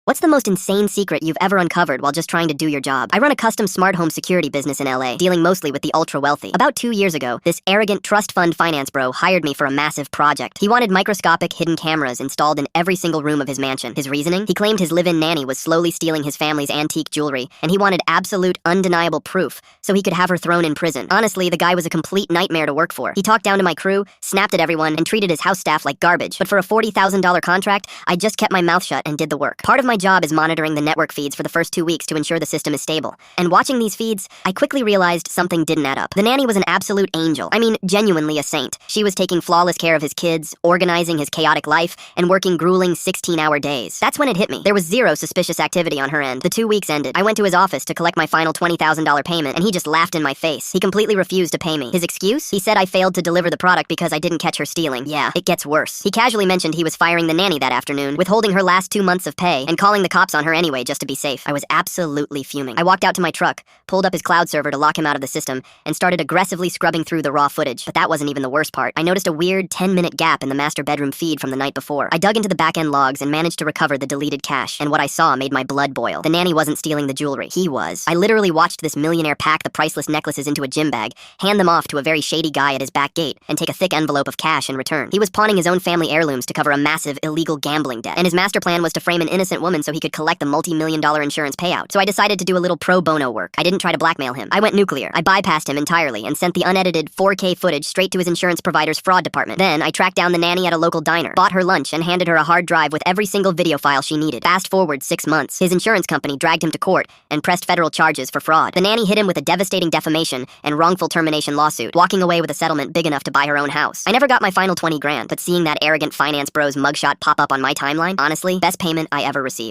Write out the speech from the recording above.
What's the most insane secret you've ever uncovered while just trying to do your job? I run a custom smart home security business in LA, dealing mostly with the ultra-wealthy. About 2 years ago, this arrogant trust fund finance bro hired me for a massive project. He wanted microscopic hidden cameras installed in every single room of his mansion. His reasoning? He claimed his live-in nanny was slowly stealing his family's antique jewelry, and he wanted absolute, undeniable proof so he could have her thrown in prison. Honestly, the guy was a complete nightmare to work for. He talked down to my crew, snapped at everyone, and treated his house staff like garbage. But for a $40,000 contract, I just kept my mouth shut and did the work. Part of my job is monitoring the network feeds for the first 2 weeks to ensure the system is stable. And watching these feeds, I quickly realized something didn't add up. The nanny was an absolute angel. I mean, genuinely a saint. She was taking flawless care of his kids, organizing his chaotic life, and working grueling 16-hour days. That's when it hit me. There was zero suspicious activity on her end. The 2 weeks ended. I went to his office to collect my final $20,000 payment, and he just laughed in my face. He completely refused to pay me. His excuse? He said I failed to deliver the product because I didn't catch her stealing. Yeah, it gets worse. He casually mentioned he was firing the nanny that afternoon, withholding her last 2 months of pay, and calling the cops on her anyway just to be safe. I was absolutely fuming. I walked out to my truck, pulled up his cloud server to lock him out of the system, and started aggressively scrubbing through the raw footage. But that wasn't even the worst part. I noticed a weird 10-minute gap in the master bedroom feed from the night before. I dug into the back-end logs and managed to recover the deleted cache, and what I saw made my blood boil. The nanny wasn't stealing the jewelry. He was. I literally watched this millionaire pack the priceless necklaces into a gym bag, hand them off to a very shady guy at his back gate, and take a thick envelope of cash in return. He was pawning his own family heirlooms to cover a massive illegal gambling debt, and his master plan was to frame an innocent woman so he could collect the multi-million-dollar insurance payout. So I decided to do a little pro bono work. I didn't try to blackmail him. I went nuclear. I bypassed him entirely and sent the unedited 4K footage straight to his insurance provider's fraud department. Then I tracked down the nanny at a local diner, bought her lunch, and handed her a hard drive with every single video file she needed. Fast forward 6 months. His insurance company dragged him to court and pressed federal charges for fraud. The nanny hit him with a devastating defamation and wrongful termination lawsuit, walking away with a settlement big enough to buy her own house. I never got my final 20 grand, but seeing that arrogant finance bro's mugshot pop up on my timeline, honestly, best payment I ever received.